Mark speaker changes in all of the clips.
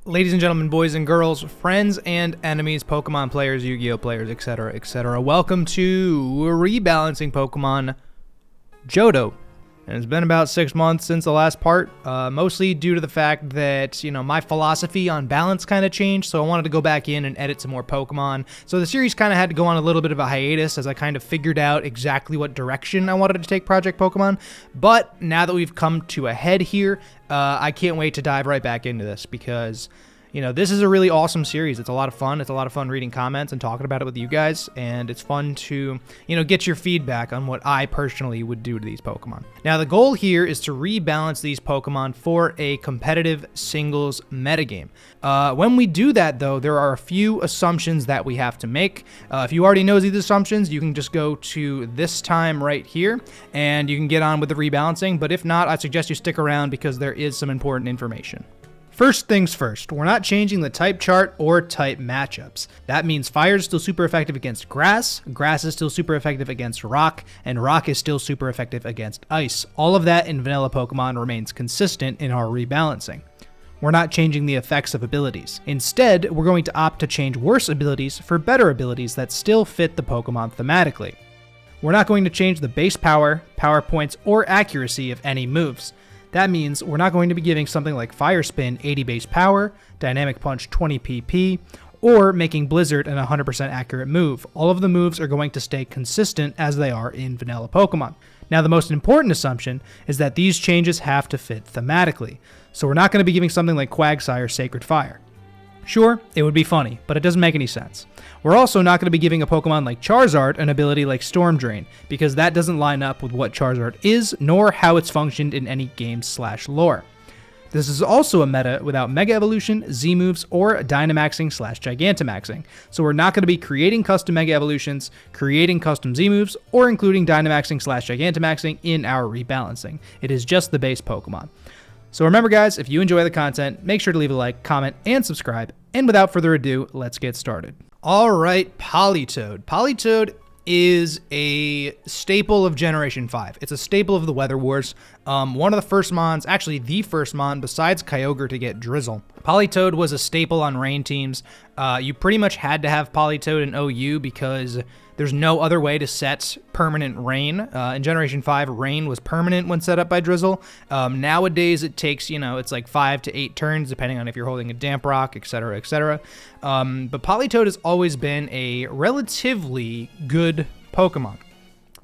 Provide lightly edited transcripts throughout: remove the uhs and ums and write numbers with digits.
Speaker 1: Ladies and gentlemen, boys and girls, friends and enemies, Pokemon players, Yu-Gi-Oh players, etc., etc. Welcome to Rebalancing Pokemon Johto. And it's been about 6 months since the last part, mostly due to the fact that, my philosophy on balance kind of changed, so I wanted to go back in and edit some more Pokemon. So the series kind of had to go on a little bit of a hiatus as I kind of figured out exactly what direction I wanted to take Project Pokemon. But now that we've come to a head here, I can't wait to dive right back into this because this is a really awesome series. It's a lot of fun. It's a lot of fun reading comments and talking about it with you guys, and it's fun to, get your feedback on what I personally would do to these Pokemon. Now, the goal here is to rebalance these Pokemon for a competitive singles metagame. When we do that, though, there are a few assumptions that we have to make. If you already know these assumptions, you can just go to this time right here, and you can get on with the rebalancing, but if not, I suggest you stick around because there is some important information. First things first, we're not changing the type chart or type matchups. That means fire is still super effective against grass is still super effective against rock, and rock is still super effective against ice. All of that in vanilla Pokemon remains consistent in our rebalancing. We're not changing the effects of abilities. Instead, we're going to opt to change worse abilities for better abilities that still fit the Pokemon thematically. We're not going to change the base power, power points, or accuracy of any moves. That means we're not going to be giving something like Fire Spin 80 base power, Dynamic Punch 20 PP, or making Blizzard an 100% accurate move. All of the moves are going to stay consistent as they are in vanilla Pokemon. Now, the most important assumption is that these changes have to fit thematically. So we're not going to be giving something like Quagsire Sacred Fire. Sure, it would be funny, but it doesn't make any sense. We're also not going to be giving a Pokemon like Charizard an ability like Storm Drain, because that doesn't line up with what Charizard is, nor how it's functioned in any game/lore. This is also a meta without Mega Evolution, Z-moves, or Dynamaxing/Gigantamaxing, so we're not going to be creating custom Mega Evolutions, creating custom Z-moves, or including Dynamaxing/Gigantamaxing in our rebalancing. It is just the base Pokemon. So remember, guys, if you enjoy the content, make sure to leave a like, comment, and subscribe. And without further ado, let's get started. All right, Politoed. Politoed is a staple of Generation 5. It's a staple of the Weather Wars. One of the first mons, actually the first mon besides Kyogre to get Drizzle. Politoed was a staple on rain teams. You pretty much had to have Politoed in OU because there's no other way to set permanent rain. In Generation 5, rain was permanent when set up by Drizzle. Nowadays, it takes, it's like 5 to 8 turns, depending on if you're holding a Damp Rock, etc., etc. But Politoed has always been a relatively good Pokemon.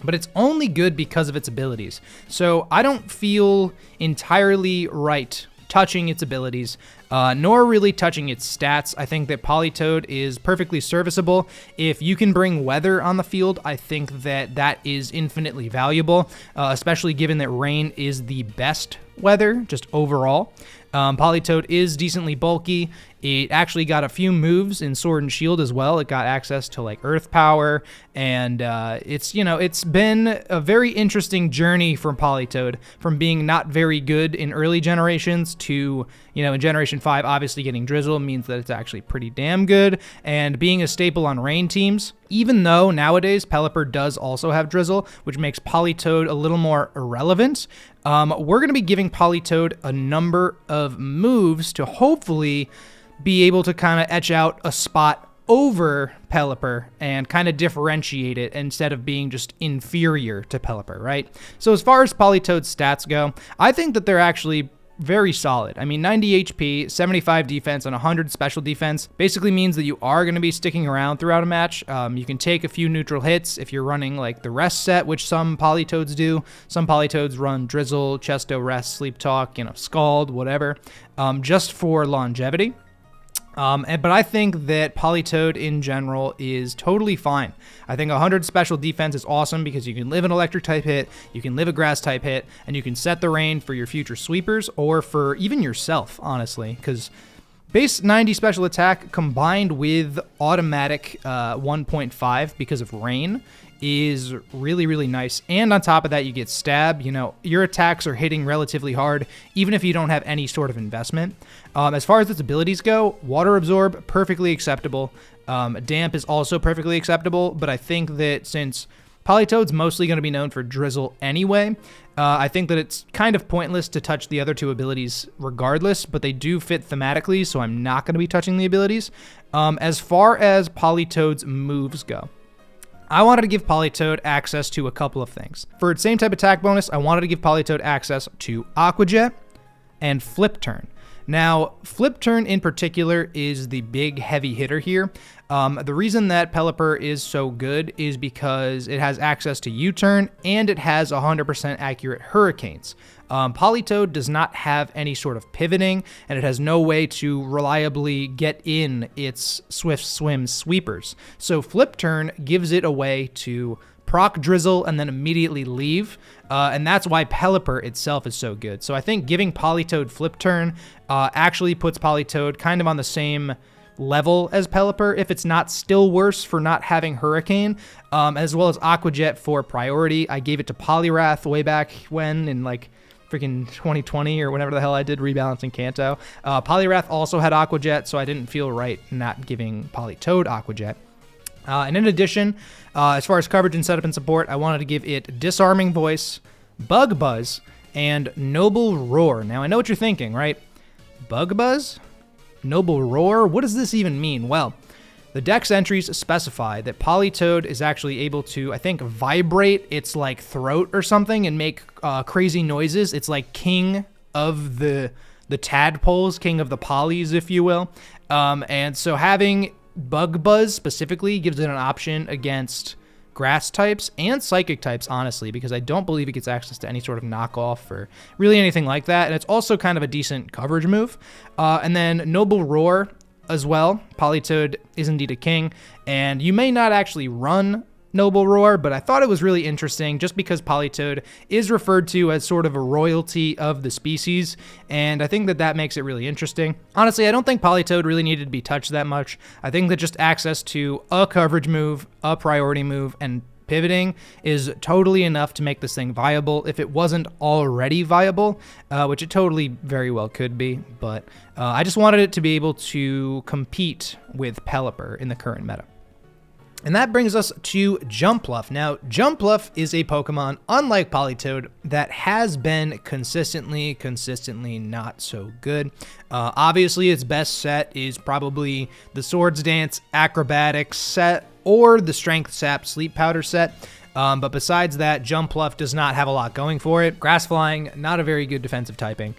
Speaker 1: But it's only good because of its abilities. So I don't feel entirely right touching its abilities, nor really touching its stats. I think that Politoed is perfectly serviceable. If you can bring weather on the field, I think that that is infinitely valuable, especially given that rain is the best weather, just overall. Politoed is decently bulky. It actually got a few moves in Sword and Shield as well. It got access to like Earth Power, and it's been a very interesting journey for Politoed, from being not very good in early generations to, in Generation 5, obviously getting Drizzle means that it's actually pretty damn good, and being a staple on rain teams. Even though nowadays Pelipper does also have Drizzle, which makes Politoed a little more irrelevant, we're going to be giving Politoed a number of moves to hopefully be able to kind of etch out a spot over Pelipper and kind of differentiate it instead of being just inferior to Pelipper, right? So as far as Politoed's stats go, I think that they're actually very solid. I mean, 90 HP, 75 defense, and 100 special defense basically means that you are going to be sticking around throughout a match. You can take a few neutral hits if you're running like the rest set, which some Politoeds do. Some Politoeds run Drizzle, Chesto, Rest, Sleep Talk, Scald, whatever, just for longevity. But I think that Politoed in general is totally fine. I think 100 special defense is awesome because you can live an electric type hit, you can live a grass type hit, and you can set the rain for your future sweepers or for even yourself, honestly, because base 90 special attack combined with automatic 1.5 because of rain is really, really nice. And on top of that, you get stab. Your attacks are hitting relatively hard, even if you don't have any sort of investment. As far as its abilities go, Water Absorb, perfectly acceptable. Damp is also perfectly acceptable, but I think that since Politoed's mostly going to be known for Drizzle anyway. I think that it's kind of pointless to touch the other two abilities regardless, but they do fit thematically, so I'm not going to be touching the abilities. As far as Politoed's moves go, I wanted to give Politoed access to a couple of things. For its same type attack bonus, I wanted to give Politoed access to Aqua Jet and Flip Turn. Now, Flip Turn in particular is the big heavy hitter here. The reason that Pelipper is so good is because it has access to U-Turn and it has 100% accurate Hurricanes. Politoed does not have any sort of pivoting, and it has no way to reliably get in its Swift Swim sweepers. So Flip Turn gives it a way to proc Drizzle and then immediately leave, and that's why Pelipper itself is so good. So I think giving Politoed Flip Turn actually puts Politoed kind of on the same level as Pelipper, if it's not still worse for not having Hurricane, as well as Aqua Jet for priority. I gave it to Poliwrath way back when in like freaking 2020 or whenever the hell I did Rebalancing Kanto. Poliwrath also had Aqua Jet, so I didn't feel right not giving Politoed Aqua Jet. And in addition, as far as coverage and setup and support, I wanted to give it Disarming Voice, Bug Buzz, and Noble Roar. Now, I know what you're thinking, right? Bug Buzz? Noble Roar? What does this even mean? Well, the Dex entries specify that Politoed is actually able to, I think, vibrate its like throat or something and make crazy noises. It's like king of the tadpoles, king of the polys, if you will. And so having Bug Buzz specifically gives it an option against grass types and psychic types, honestly, because I don't believe it gets access to any sort of knockoff or really anything like that. And it's also kind of a decent coverage move. And then Noble Roar as well. Politoed is indeed a king, and you may not actually run Noble Roar, but I thought it was really interesting just because Politoed is referred to as sort of a royalty of the species, and I think that that makes it really interesting. Honestly, I don't think Politoed really needed to be touched that much. I think that just access to a coverage move, a priority move, and pivoting is totally enough to make this thing viable if it wasn't already viable, which it totally very well could be, but I just wanted it to be able to compete with Pelipper in the current meta. And that brings us to Jumpluff. Now, Jumpluff is a Pokemon, unlike Politoed, that has been consistently not so good. Obviously, its best set is probably the Swords Dance Acrobatics set or the Strength Sap Sleep Powder set. But besides that, Jumpluff does not have a lot going for it. Grass Flying, not a very good defensive typing.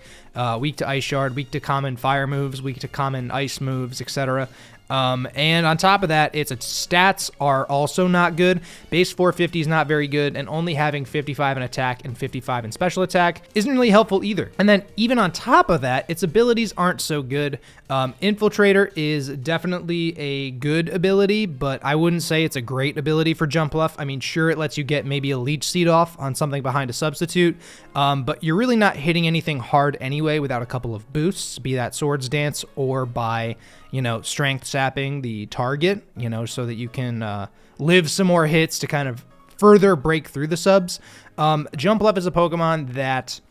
Speaker 1: Weak to Ice Shard, weak to common fire moves, weak to common ice moves, etc. And on top of that, its stats are also not good. Base 450 is not very good, and only having 55 in attack and 55 in special attack isn't really helpful either. And then even on top of that, its abilities aren't so good. Infiltrator is definitely a good ability, but I wouldn't say it's a great ability for Jumpluff. I mean, sure, it lets you get maybe a Leech Seed off on something behind a substitute, but you're really not hitting anything hard anyway without a couple of boosts, be that Swords Dance or by, you know, Strength Sapping the target, you know, so that you can live some more hits to kind of further break through the subs. Jumpluff is a Pokemon that,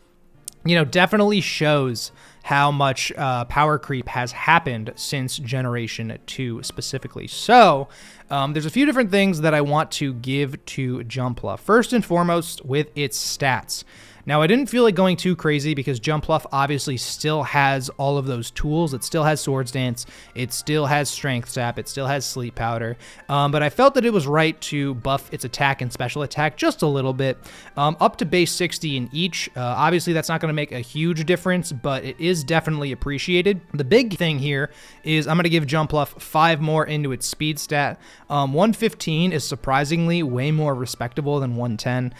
Speaker 1: you know, definitely shows how much power creep has happened since Generation 2 specifically. So there's a few different things that I want to give to Jumpluff. First and foremost, with its stats. Now, I didn't feel like going too crazy because Jumpluff obviously still has all of those tools. It still has Swords Dance. It still has Strength Sap. It still has Sleep Powder. But I felt that it was right to buff its attack and special attack just a little bit, up to base 60 in each. Obviously, that's not going to make a huge difference, but it is definitely appreciated. The big thing here is I'm going to give Jumpluff 5 more into its speed stat. 115 is surprisingly way more respectable than 110.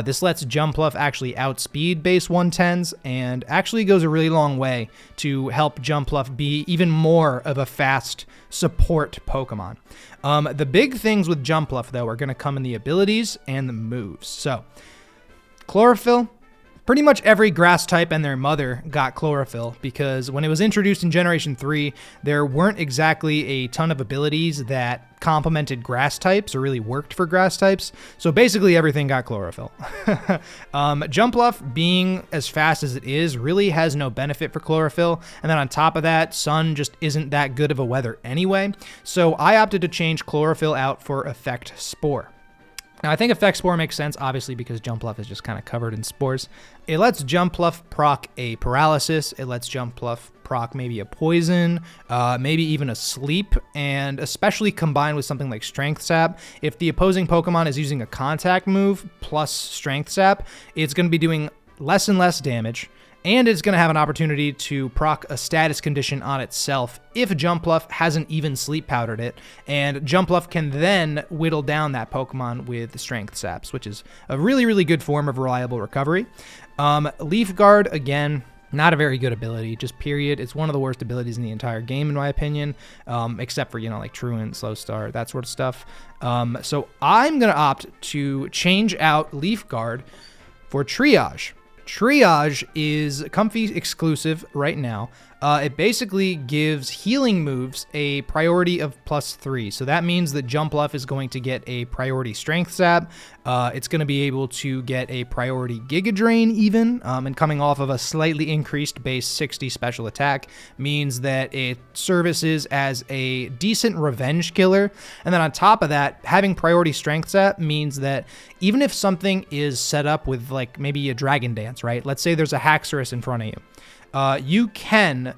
Speaker 1: This lets Jumpluff actually outspeed base 110s and actually goes a really long way to help Jumpluff be even more of a fast support Pokemon. The big things with Jumpluff, though, are going to come in the abilities and the moves. So, Chlorophyll. Pretty much every grass type and their mother got Chlorophyll because when it was introduced in Generation 3, there weren't exactly a ton of abilities that complemented grass types or really worked for grass types. So basically everything got Chlorophyll. Jumpluff, being as fast as it is, really has no benefit for Chlorophyll. And then on top of that, Sun just isn't that good of a weather anyway. So I opted to change Chlorophyll out for Effect Spore. Now, I think Effect Spore makes sense, obviously, because Jumpluff is just kind of covered in spores. It lets Jumpluff proc a paralysis. It lets Jumpluff proc maybe a poison, maybe even a sleep, and especially combined with something like Strength Sap. If the opposing Pokemon is using a contact move plus Strength Sap, it's going to be doing less and less damage, and it's going to have an opportunity to proc a status condition on itself if Jumpluff hasn't even sleep powdered it, and Jumpluff can then whittle down that Pokemon with Strength Saps, which is a really, really good form of reliable recovery. Leaf Guard, again, not a very good ability, just period. It's one of the worst abilities in the entire game, in my opinion, except for, like Truant, Slow Start, that sort of stuff. So I'm going to opt to change out Leaf Guard for Triage. Triage is Comfy exclusive right now. It basically gives healing moves a priority of +3. So that means that Jumpluff is going to get a priority Strength Sap. It's going to be able to get a priority Giga Drain even. And coming off of a slightly increased base 60 special attack means that it services as a decent revenge killer. And then on top of that, having priority Strength Sap means that even if something is set up with like maybe a Dragon Dance, right? Let's say there's a Haxorus in front of you. You can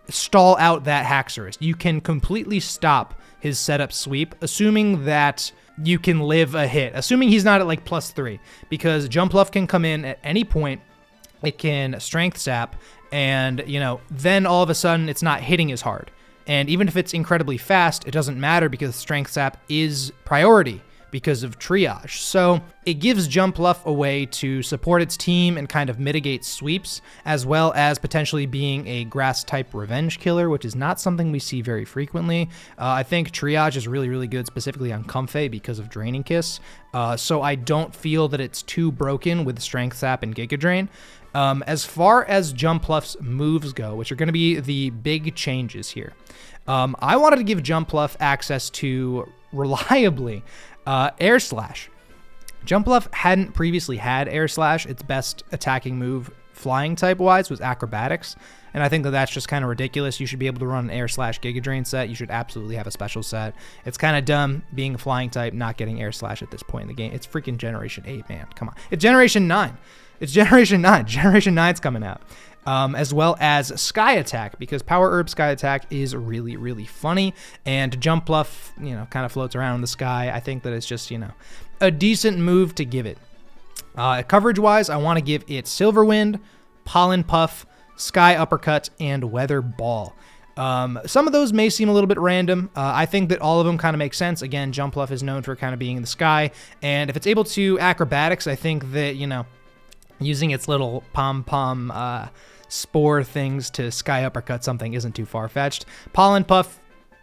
Speaker 1: stall out that Haxorus. You can completely stop his setup sweep, assuming that you can live a hit, assuming he's not at like +3, because Jumpluff can come in at any point. It can Strength Sap, and, then all of a sudden it's not hitting as hard. And even if it's incredibly fast, it doesn't matter because Strength Sap is priority because of Triage. So it gives Jumpluff a way to support its team and kind of mitigate sweeps, as well as potentially being a grass-type revenge killer, which is not something we see very frequently. I think Triage is really, really good specifically on Comfey because of Draining Kiss, so I don't feel that it's too broken with Strength Sap and Giga Drain. As far as Jumpluff's moves go, which are going to be the big changes here, I wanted to give Jumpluff access to reliably Air Slash. Jumpluff hadn't previously had Air Slash. Its best attacking move, flying type wise, was Acrobatics, and I think that that's just kind of ridiculous. You should be able to run an Air Slash Giga Drain set. You should absolutely have a special set. It's kind of dumb being a flying type, not getting Air Slash at this point in the game. It's freaking Generation 8, man. Come on. It's Generation 9. It's Generation 9. Generation 9's coming out. As well as Sky Attack, because Power Herb Sky Attack is really, really funny, and Jumpluff, kind of floats around in the sky. I think that it's just, a decent move to give it. Coverage-wise, I want to give it Silver Wind, Pollen Puff, Sky Uppercut, and Weather Ball. Some of those may seem a little bit random. I think that all of them kind of make sense. Again, Jumpluff is known for kind of being in the sky, and if it's able to Acrobatics, I think that, using its little pom-pom spore things to Sky Uppercut something isn't too far-fetched. Pollen Puff,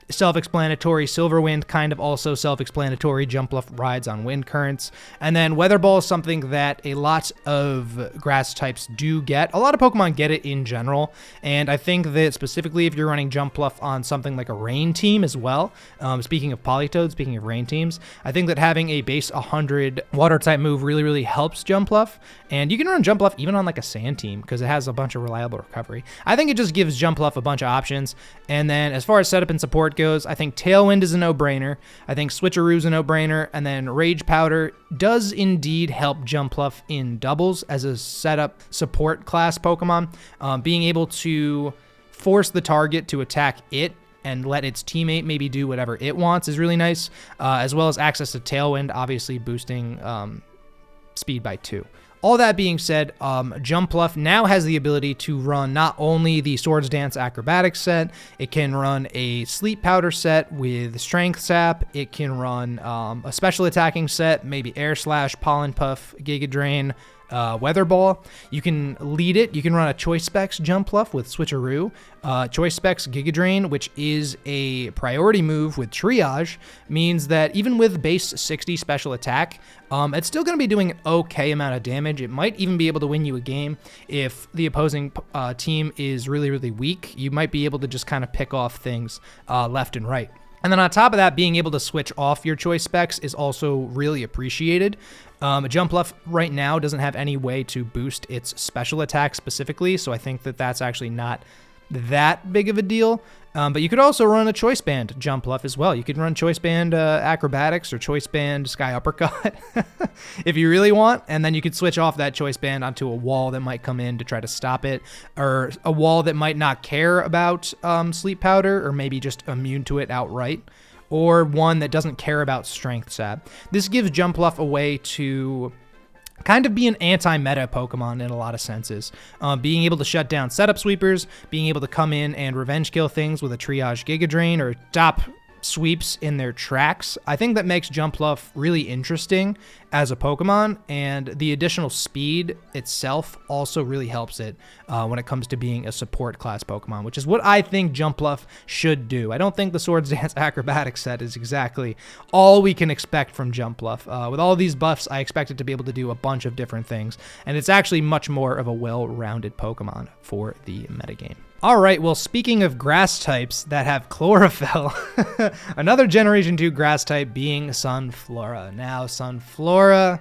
Speaker 1: self-explanatory. Silver Wind, kind of also self-explanatory. Jumpluff rides on wind currents. And then Weather Ball is something that a lot of grass types do get. A lot of Pokemon get it in general, and I think that specifically if you're running Jumpluff on something like a rain team as well, speaking of Politoed, speaking of rain teams, I think that having a base 100 water type move really, really helps Jumpluff. And you can run Jumpluff even on like a sand team because it has a bunch of reliable recovery. I think it just gives Jumpluff a bunch of options. And then as far as setup and support goes, I think Tailwind is a no-brainer. I think Switcheroo's a no-brainer. And then Rage Powder does indeed help Jumpluff in doubles as a setup support class Pokemon. Being able to force the target to attack it and let its teammate maybe do whatever it wants is really nice, as well as access to Tailwind, obviously boosting speed by 2. All that being said, Jumpluff now has the ability to run not only the Swords Dance Acrobatics set, it can run a Sleep Powder set with Strength Sap, it can run a special attacking set, maybe Air Slash, Pollen Puff, Giga Drain, Weather Ball. You can lead it. You can run a Choice Specs Jumpluff with Switcheroo. Choice Specs Giga Drain, which is a priority move with Triage, means that even with base 60 special attack, it's still going to be doing an okay amount of damage. It might even be able to win you a game if the opposing team is really, really weak. You might be able to just kind of pick off things left and right. And then on top of that, being able to switch off your choice specs is also really appreciated. Jumpluff right now doesn't have any way to boost its special attack specifically, so I think that that's actually not that big of a deal. But you could also run a Choice Band Jumpluff as well. You could run Choice Band Acrobatics or Choice Band Sky Uppercut if you really want. And then you could switch off that Choice Band onto a wall that might come in to try to stop it, or a wall that might not care about Sleep Powder or maybe just immune to it outright, or one that doesn't care about Strength Sap. This gives Jumpluff a way to kind of be an anti-meta Pokemon in a lot of senses. Being able to shut down setup sweepers, being able to come in and revenge kill things with a Triage Giga Drain or stop sweeps in their tracks. I think that makes Jumpluff really interesting as a Pokemon, and the additional speed itself also really helps it when it comes to being a support class Pokemon, which is what I think Jumpluff should do. I don't think the Swords Dance Acrobatics set is exactly all we can expect from Jumpluff. With all these buffs, I expect it to be able to do a bunch of different things, and it's actually much more of a well-rounded Pokemon for the metagame. All right, well, speaking of grass types that have chlorophyll, another Generation 2 grass type being Sunflora. Now, Sunflora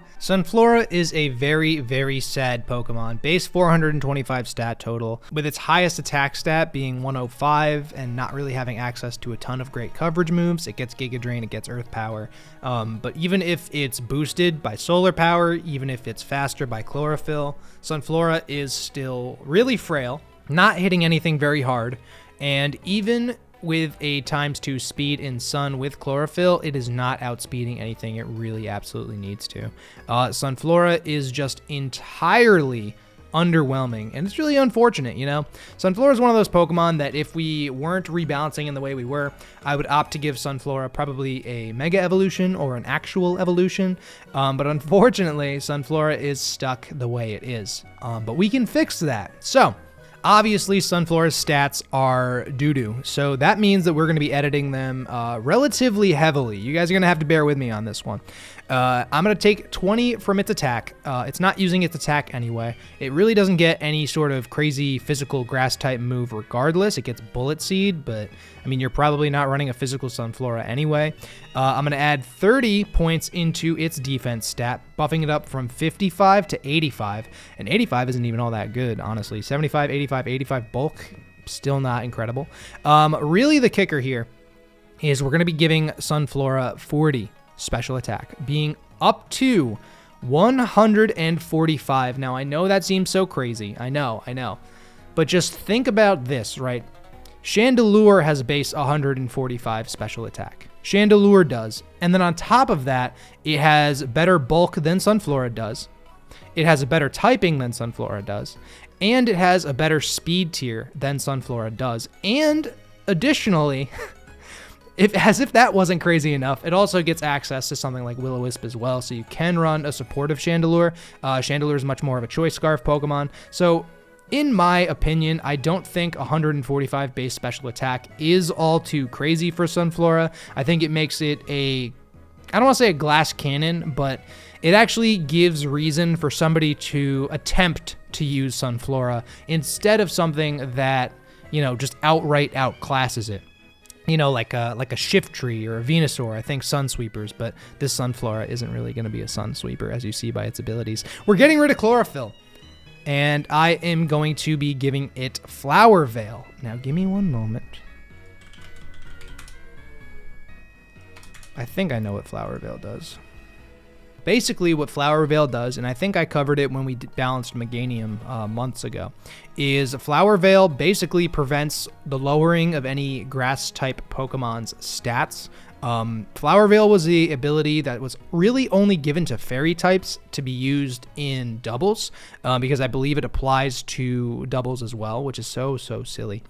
Speaker 1: is a very, very sad Pokemon. Base 425 stat total, with its highest attack stat being 105 and not really having access to a ton of great coverage moves. It gets Giga Drain, it gets Earth Power. But even if it's boosted by Solar Power, even if it's faster by Chlorophyll, Sunflora is still really frail, not hitting anything very hard, and even with a ×2 speed in Sun with Chlorophyll, it is not outspeeding anything it really absolutely needs to. Sunflora is just entirely underwhelming, and it's really unfortunate, you know? Sunflora is one of those Pokemon that if we weren't rebalancing in the way we were, I would opt to give Sunflora probably a Mega Evolution or an actual evolution, but unfortunately, Sunflora is stuck the way it is. But we can fix that. So, obviously, Sunflora's stats are doo-doo, so that means that we're going to be editing them relatively heavily. You guys are going to have to bear with me on this one. I'm going to take 20 from its attack. It's not using its attack anyway. It really doesn't get any sort of crazy physical grass-type move regardless. It gets Bullet Seed, but, I mean, you're probably not running a physical Sunflora anyway. I'm going to add 30 points into its defense stat, buffing it up from 55 to 85, and 85 isn't even all that good, honestly. 75, 85, 85 bulk, still not incredible. Really the kicker here is we're going to be giving Sunflora 40 special attack, being up to 145. Now, I know that seems so crazy. I know. But just think about this, right? Chandelure has base 145 special attack. Chandelure does. And then on top of that, it has better bulk than Sunflora does. It has a better typing than Sunflora does. And it has a better speed tier than Sunflora does. And additionally, as if that wasn't crazy enough, it also gets access to something like Will-O-Wisp as well, so you can run a supportive Chandelure. Chandelure is much more of a Choice Scarf Pokemon. So, in my opinion, I don't think 145 base special attack is all too crazy for Sunflora. I think it makes it I don't want to say a glass cannon, but it actually gives reason for somebody to attempt to use Sunflora instead of something that, you know, just outright outclasses it. You know, like a Shiftry or a Venusaur, I think Sunsweepers, but this Sunflora isn't really going to be a Sunsweeper, as you see by its abilities. We're getting rid of Chlorophyll, and I am going to be giving it Flower Veil. Now, give me one moment. I think I know what Flower Veil does. Basically, what Flower Veil does, and I think I covered it when we balanced Meganium months ago, is Flower Veil basically prevents the lowering of any grass-type Pokemon's stats. Flower Veil was the ability that was really only given to Fairy types to be used in doubles, because I believe it applies to doubles as well, which is so silly.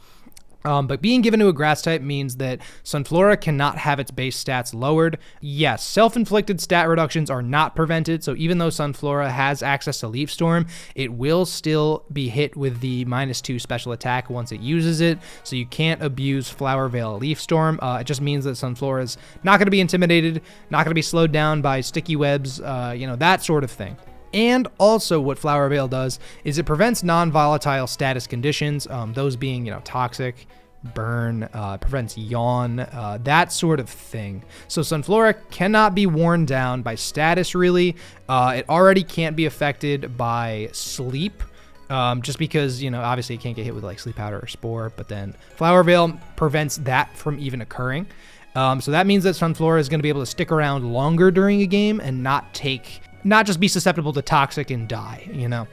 Speaker 1: But being given to a grass type means that Sunflora cannot have its base stats lowered. Yes, self-inflicted stat reductions are not prevented, so even though Sunflora has access to Leaf Storm, it will still be hit with the -2 special attack once it uses it, so you can't abuse Flower Veil Leaf Storm. It just means that Sunflora is not going to be intimidated, not going to be slowed down by sticky webs, that sort of thing. And also what Flower Veil does is it prevents non-volatile status conditions, those being, toxic, burn, prevents yawn, that sort of thing. So Sunflora cannot be worn down by status, really. It already can't be affected by sleep, just because, you know, obviously it can't get hit with like Sleep Powder or Spore, but then Flower Veil prevents that from even occurring. So that means that Sunflora is going to be able to stick around longer during a game and not just be susceptible to Toxic and die, you know.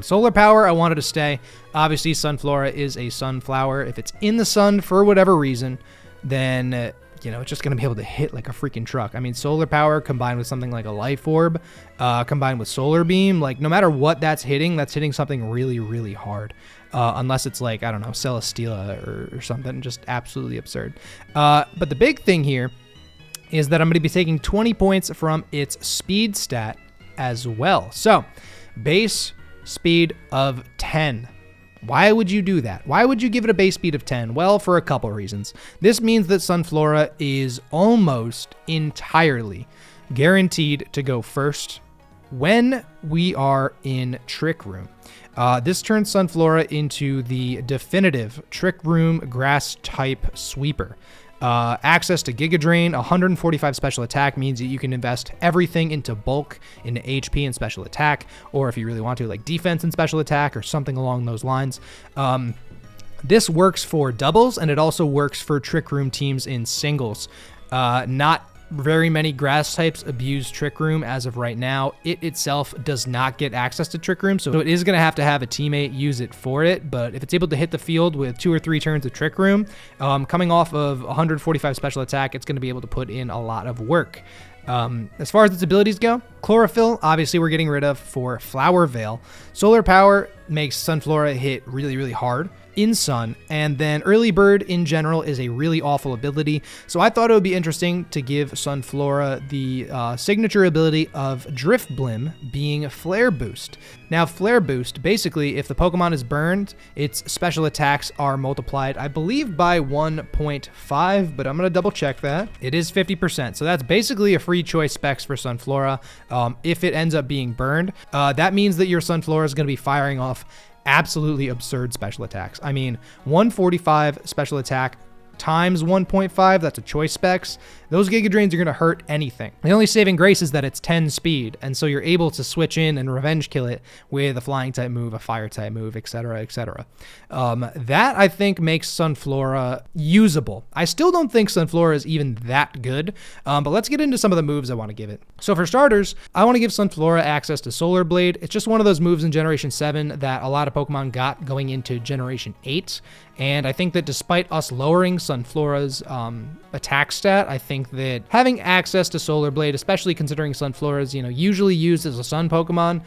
Speaker 1: Solar Power, I wanted to stay. Obviously, Sunflora is a sunflower. If it's in the sun for whatever reason, then, you know, it's just going to be able to hit like a freaking truck. I mean, Solar Power combined with something like a Life Orb, combined with Solar Beam, like no matter what that's hitting something really, really hard. Unless it's like, I don't know, Celesteela or something, just absolutely absurd. But the big thing here is that I'm going to be taking 20 points from its speed stat as well. So, base speed of 10. Why would you do that? Why would you give it a base speed of 10? Well, for a couple reasons. This means that Sunflora is almost entirely guaranteed to go first when we are in Trick Room. This turns Sunflora into the definitive Trick Room Grass type sweeper. Access to Giga Drain, 145 special attack means that you can invest everything into bulk, into HP and special attack, or if you really want to, like defense and special attack or something along those lines. This works for doubles, and it also works for Trick Room teams in singles. Not very many grass types abuse Trick Room as of right now. It itself does not get access to Trick Room, so it is going to have a teammate use it for it, but if it's able to hit the field with 2 or 3 turns of Trick Room, coming off of 145 special attack, it's going to be able to put in a lot of work. As far as its abilities go, Chlorophyll, obviously we're getting rid of for Flower Veil. Solar Power makes Sunflora hit really, really hard in Sun, and then Early Bird in general is a really awful ability, so I thought it would be interesting to give Sunflora the signature ability of Drift Blim being Flare Boost. Now, Flare Boost, basically, if the Pokemon is burned, its special attacks are multiplied, I believe, by 1.5, but I'm going to double check that. It is 50%, so that's basically a free choice specs for Sunflora. If it ends up being burned, that means that your Sunflora is going to be firing off absolutely absurd special attacks. I mean, 145 special attack times 1.5, that's a choice specs. Those Giga Drains are going to hurt anything. The only saving grace is that it's 10 speed, and so you're able to switch in and revenge kill it with a flying type move, a fire type move, etc., etc. That, I think, makes Sunflora usable. I still don't think Sunflora is even that good, but let's get into some of the moves I want to give it. So for starters, I want to give Sunflora access to Solar Blade. It's just one of those moves in Generation 7 that a lot of Pokemon got going into Generation 8, and I think that despite us lowering Sunflora's attack stat, I think that having access to Solar Blade, especially considering Sunflora is, usually used as a Sun Pokemon,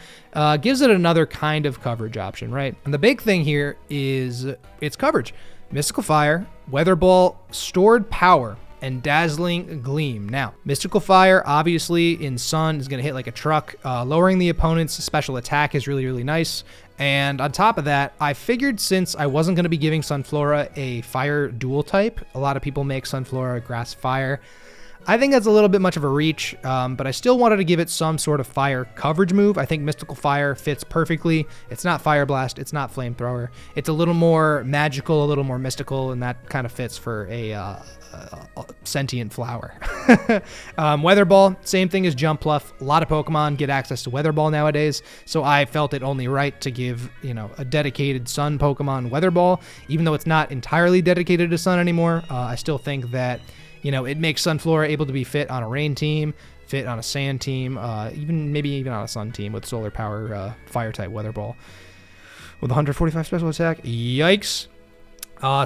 Speaker 1: gives it another kind of coverage option, right? And the big thing here is its coverage. Mystical Fire, Weather Ball, Stored Power, and Dazzling Gleam. Now, Mystical Fire, obviously, in Sun is going to hit like a truck. Lowering the opponent's special attack is really, really nice. And on top of that, I figured since I wasn't going to be giving Sunflora a fire dual type, a lot of people make Sunflora grass fire. I think that's a little bit much of a reach, but I still wanted to give it some sort of fire coverage move. I think Mystical Fire fits perfectly. It's not Fire Blast, it's not Flamethrower. It's a little more magical, a little more mystical, and that kind of fits for a sentient flower. Weather Ball, same thing as Jumpluff. A lot of Pokemon get access to Weather Ball nowadays, so I felt it only right to give, a dedicated Sun Pokemon Weather Ball. Even though it's not entirely dedicated to Sun anymore, I still think that it makes Sunflora able to be fit on a rain team, fit on a sand team, maybe even on a sun team with Solar Power, Fire type Weather Ball. With 145 special attack, yikes.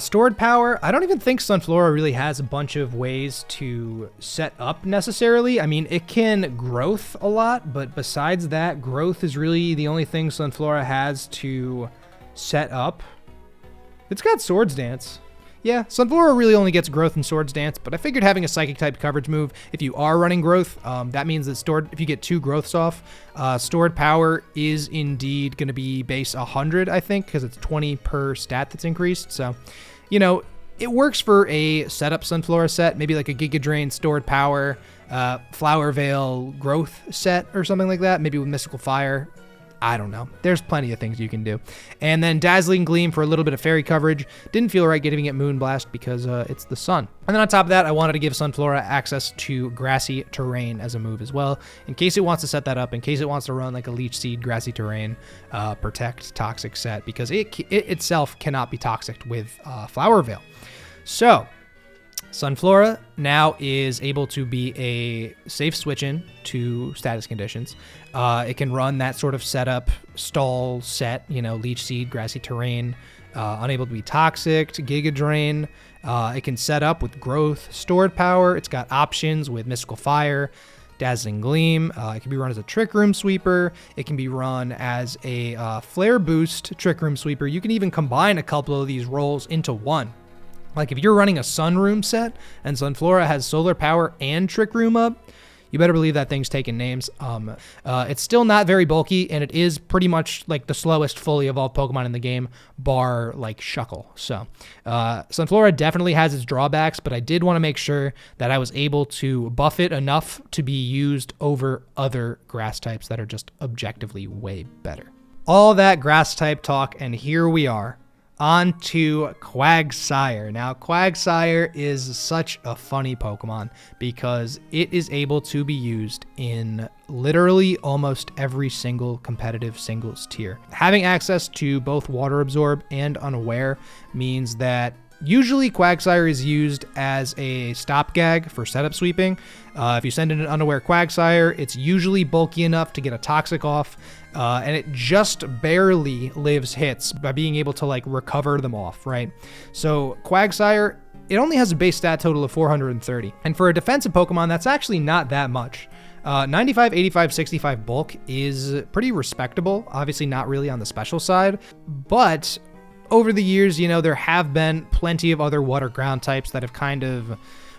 Speaker 1: Stored Power, I don't even think Sunflora really has a bunch of ways to set up necessarily. I mean, it can growth a lot, but besides that, growth is really the only thing Sunflora has to set up. It's got Swords Dance. Yeah, Sunflora really only gets growth and Swords Dance, but I figured having a psychic type coverage move, if you are running growth, that means that if you get 2 growths off, Stored Power is indeed going to be base 100, I think, because it's 20 per stat that's increased. So, it works for a setup Sunflora set, maybe like a Giga Drain, Stored Power, Flower Veil growth set or something like that, maybe with Mystical Fire. I don't know. There's plenty of things you can do. And then Dazzling Gleam for a little bit of fairy coverage. Didn't feel right giving it Moonblast because it's the sun. And then on top of that, I wanted to give Sunflora access to Grassy Terrain as a move as well, in case it wants to set that up, in case it wants to run like a Leech Seed, Grassy Terrain, Protect, Toxic set, because it itself cannot be toxic with Flower Veil. So Sunflora now is able to be a safe switch in to status conditions. It can run that sort of setup stall set, you know, Leech Seed, Grassy Terrain, unable to be toxic, Giga Drain. It can set up with Growth, Stored Power. It's got options with Mystical Fire, Dazzling Gleam. It can be run as a Trick Room Sweeper. It can be run as a Flare Boost Trick Room Sweeper. You can even combine a couple of these roles into one. Like if you're running a Sun Room set and Sunflora has Solar Power and Trick Room up, you better believe that thing's taking names. It's still not very bulky, and it is pretty much like the slowest fully evolved Pokemon in the game, bar like Shuckle. So Sunflora definitely has its drawbacks, but I did want to make sure that I was able to buff it enough to be used over other grass types that are just objectively way better. All that grass type talk, and here we are. On to Quagsire. Now, Quagsire is such a funny Pokemon because it is able to be used in literally almost every single competitive singles tier. Having access to both Water Absorb and Unaware means that usually Quagsire is used as a stopgag for setup sweeping. If you send in an Unaware Quagsire, it's usually bulky enough to get a Toxic off, and it just barely lives hits by being able to like recover them off, right? So Quagsire, it only has a base stat total of 430. And for a defensive Pokemon, that's actually not that much. 95, 85, 65 bulk is pretty respectable. Obviously not really on the special side, but over the years, you know, there have been plenty of other water ground types that have kind of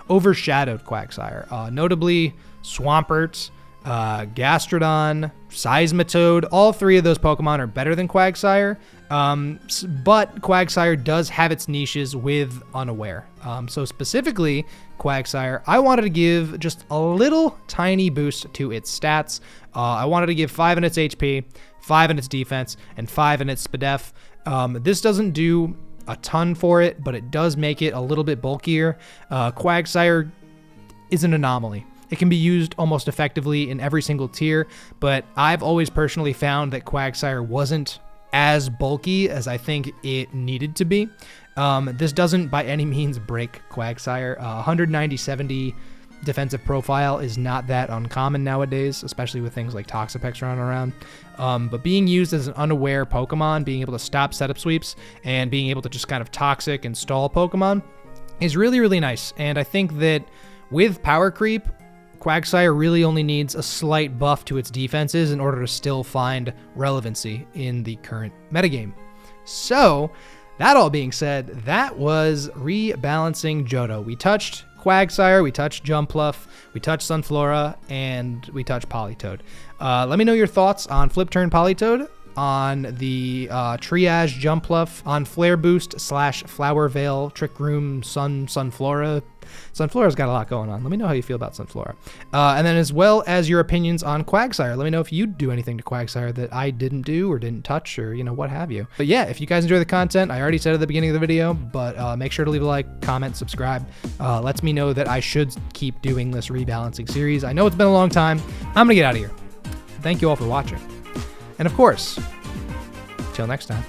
Speaker 1: overshadowed Quagsire. Notably Swampert, Gastrodon, Seismitoad. All three of those Pokemon are better than Quagsire, but Quagsire does have its niches with Unaware. So specifically, Quagsire, I wanted to give just a little tiny boost to its stats. I wanted to give 5 in its HP, 5 in its defense, and 5 in its SPDEF. This doesn't do a ton for it, but it does make it a little bit bulkier. Quagsire is an anomaly. It can be used almost effectively in every single tier, but I've always personally found that Quagsire wasn't as bulky as I think it needed to be. This doesn't by any means break Quagsire. 190-70 defensive profile is not that uncommon nowadays, especially with things like Toxapex running around. But being used as an Unaware Pokemon, being able to stop setup sweeps, and being able to just kind of Toxic and stall Pokemon is really, really nice. And I think that with Power Creep, Quagsire really only needs a slight buff to its defenses in order to still find relevancy in the current metagame. So, that all being said, that was Rebalancing Johto. We touched Quagsire, we touched Jumpluff, we touched Sunflora, and we touched Politoed. Let me know your thoughts on Flip Turn Politoed, on the Triage Jumpluff, on Flare Boost / Flower Veil, Trick Room, Sunflora. Sunflora's got a lot going on. Let me know how you feel about Sunflora. And then as well as your opinions on Quagsire. Let me know if you do anything to Quagsire that I didn't do or didn't touch or, you know, what have you. But yeah, if you guys enjoy the content, I already said at the beginning of the video, but make sure to leave a like, comment, subscribe. Lets me know that I should keep doing this rebalancing series. I know it's been a long time. I'm going to get out of here. Thank you all for watching. And of course, till next time.